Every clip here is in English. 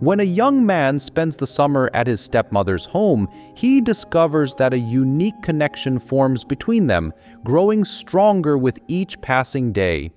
When a young man spends the summer at his stepmother's home, he discovers that a unique connection forms between them, growing stronger with each passing day.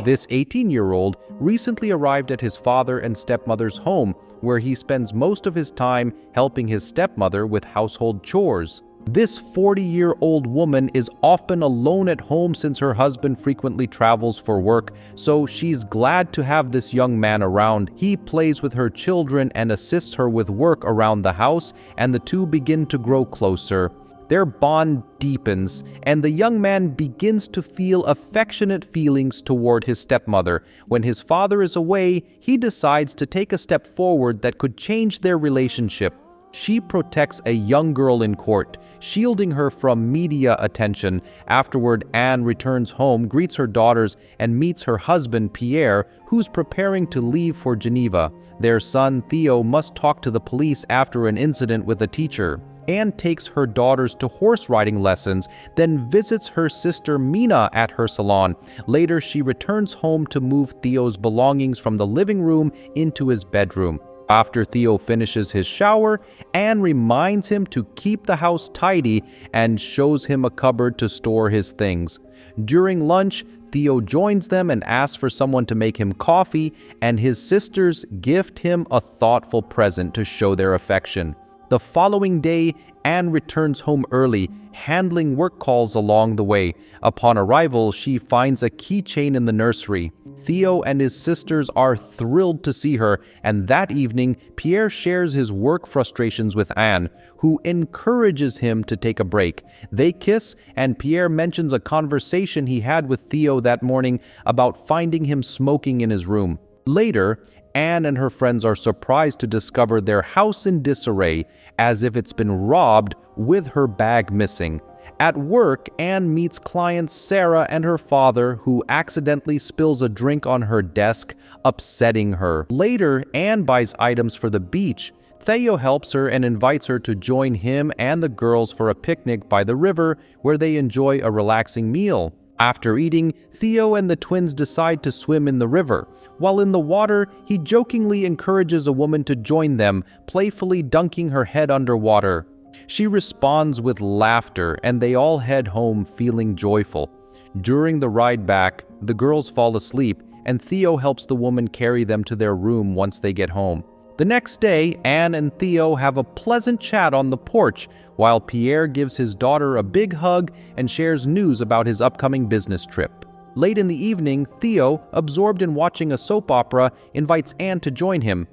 This 18-year-old recently arrived at his father and stepmother's home, where he spends most of his time helping his stepmother with household chores. This 40-year-old woman is often alone at home since her husband frequently travels for work, so she's glad to have this young man around. He plays with her children and assists her with work around the house, and the two begin to grow closer. Their bond deepens, and the young man begins to feel affectionate feelings toward his stepmother. When his father is away, he decides to take a step forward that could change their relationship. She protects a young girl in court, shielding her from media attention. Afterward, Anne returns home, greets her daughters, and meets her husband, Pierre, who's preparing to leave for Geneva. Their son, Théo, must talk to the police after an incident with a teacher. Anne takes her daughters to horse riding lessons, then visits her sister Mina at her salon. Later, she returns home to move Theo's belongings from the living room into his bedroom. After Théo finishes his shower, Anne reminds him to keep the house tidy and shows him a cupboard to store his things. During lunch, Théo joins them and asks for someone to make him coffee, and his sisters gift him a thoughtful present to show their affection. The following day, Anne returns home early, handling work calls along the way. Upon arrival, she finds a keychain in the nursery. Théo and his sisters are thrilled to see her, and that evening, Pierre shares his work frustrations with Anne, who encourages him to take a break. They kiss, and Pierre mentions a conversation he had with Théo that morning about finding him smoking in his room. Later, Anne and her friends are surprised to discover their house in disarray, as if it's been robbed, with her bag missing. At work, Anne meets clients Sarah and her father, who accidentally spills a drink on her desk, upsetting her. Later, Anne buys items for the beach. Théo helps her and invites her to join him and the girls for a picnic by the river, where they enjoy a relaxing meal. After eating, Théo and the twins decide to swim in the river. While in the water, he jokingly encourages a woman to join them, playfully dunking her head underwater. She responds with laughter, and they all head home feeling joyful. During the ride back, the girls fall asleep, and Théo helps the woman carry them to their room once they get home. The next day, Anne and Théo have a pleasant chat on the porch, while Pierre gives his daughter a big hug and shares news about his upcoming business trip. Late in the evening, Théo, absorbed in watching a soap opera, invites Anne to join him.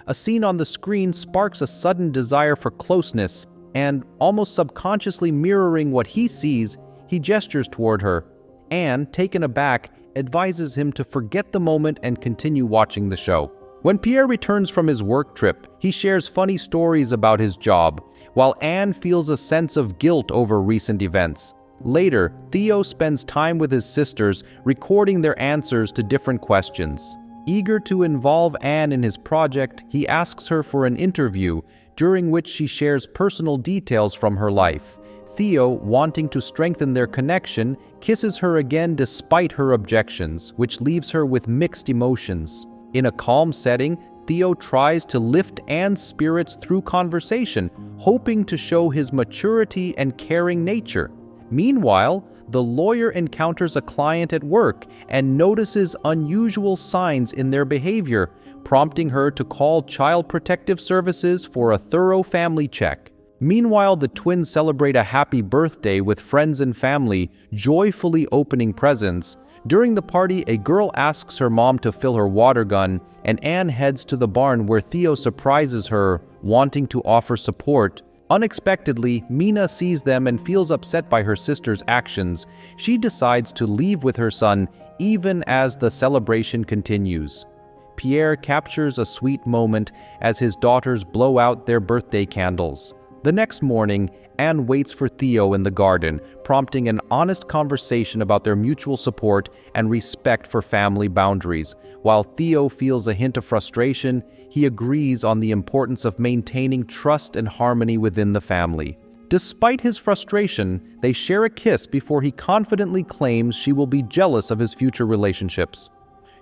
A scene on the screen sparks a sudden desire for closeness, and, almost subconsciously mirroring what he sees, he gestures toward her. Anne, taken aback, advises him to forget the moment and continue watching the show. When Pierre returns from his work trip, he shares funny stories about his job, while Anne feels a sense of guilt over recent events. Later, Théo spends time with his sisters, recording their answers to different questions. Eager to involve Anne in his project, he asks her for an interview, during which she shares personal details from her life. Théo, wanting to strengthen their connection, kisses her again despite her objections, which leaves her with mixed emotions. In a calm setting, Théo tries to lift Anne's spirits through conversation, hoping to show his maturity and caring nature. Meanwhile, the lawyer encounters a client at work and notices unusual signs in their behavior, prompting her to call Child Protective Services for a thorough family check. Meanwhile, the twins celebrate a happy birthday with friends and family, joyfully opening presents. During the party, a girl asks her mom to fill her water gun, and Anne heads to the barn where Théo surprises her, wanting to offer support. Unexpectedly, Mina sees them and feels upset by her sister's actions. She decides to leave with her son, even as the celebration continues. Pierre captures a sweet moment as his daughters blow out their birthday candles. The next morning, Anne waits for Théo in the garden, prompting an honest conversation about their mutual support and respect for family boundaries. While Théo feels a hint of frustration, he agrees on the importance of maintaining trust and harmony within the family. Despite his frustration, they share a kiss before he confidently claims she will be jealous of his future relationships.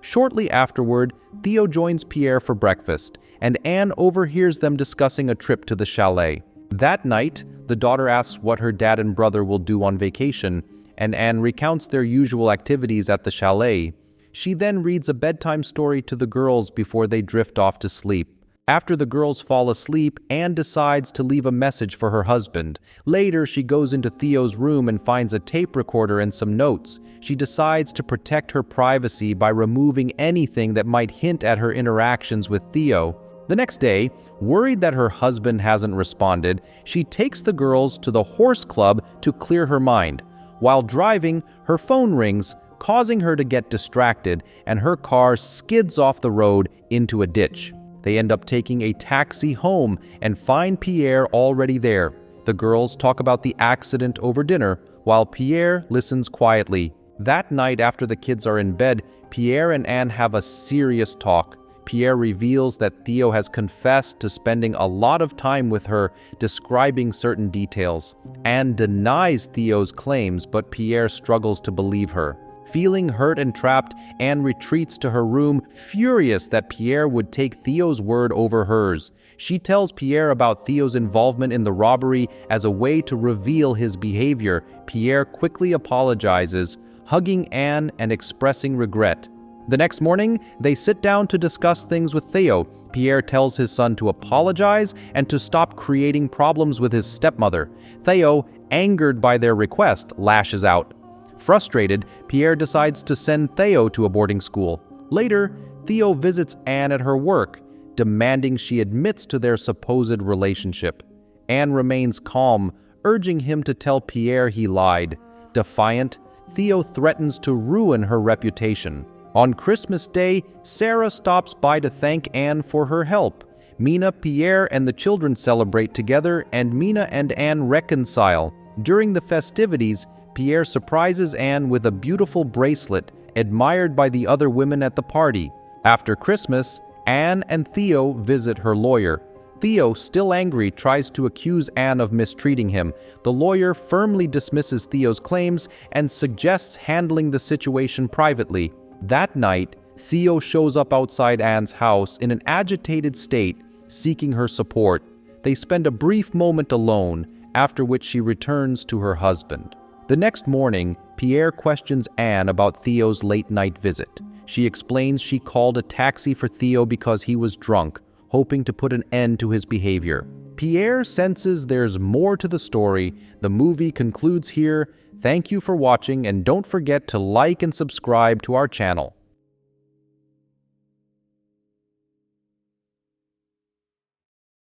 Shortly afterward, Théo joins Pierre for breakfast, and Anne overhears them discussing a trip to the chalet. That night, the daughter asks what her dad and brother will do on vacation, and Anne recounts their usual activities at the chalet. She then reads a bedtime story to the girls before they drift off to sleep. After the girls fall asleep, Anne decides to leave a message for her husband. Later, she goes into Theo's room and finds a tape recorder and some notes. She decides to protect her privacy by removing anything that might hint at her interactions with Théo. The next day, worried that her husband hasn't responded, she takes the girls to the horse club to clear her mind. While driving, her phone rings, causing her to get distracted, and her car skids off the road into a ditch. They end up taking a taxi home and find Pierre already there. The girls talk about the accident over dinner, while Pierre listens quietly. That night, after the kids are in bed, Pierre and Anne have a serious talk. Pierre reveals that Théo has confessed to spending a lot of time with her, describing certain details. Anne denies Théo's claims, but Pierre struggles to believe her. Feeling hurt and trapped, Anne retreats to her room, furious that Pierre would take Théo's word over hers. She tells Pierre about Théo's involvement in the robbery as a way to reveal his behavior. Pierre quickly apologizes, hugging Anne and expressing regret. The next morning, they sit down to discuss things with Théo. Pierre tells his son to apologize and to stop creating problems with his stepmother. Théo, angered by their request, lashes out. Frustrated, Pierre decides to send Théo to a boarding school. Later, Théo visits Anne at her work, demanding she admits to their supposed relationship. Anne remains calm, urging him to tell Pierre he lied. Defiant, Théo threatens to ruin her reputation. On Christmas Day, Sarah stops by to thank Anne for her help. Mina, Pierre, and the children celebrate together, and Mina and Anne reconcile. During the festivities, Pierre surprises Anne with a beautiful bracelet, admired by the other women at the party. After Christmas, Anne and Théo visit her lawyer. Théo, still angry, tries to accuse Anne of mistreating him. The lawyer firmly dismisses Théo's claims and suggests handling the situation privately. That night, Théo shows up outside Anne's house in an agitated state, seeking her support. They spend a brief moment alone, after which she returns to her husband. The next morning, Pierre questions Anne about Théo's late-night visit. She explains she called a taxi for Théo because he was drunk, hoping to put an end to his behavior. Pierre senses there's more to the story. The movie concludes here. Thank you for watching, and don't forget to like and subscribe to our channel.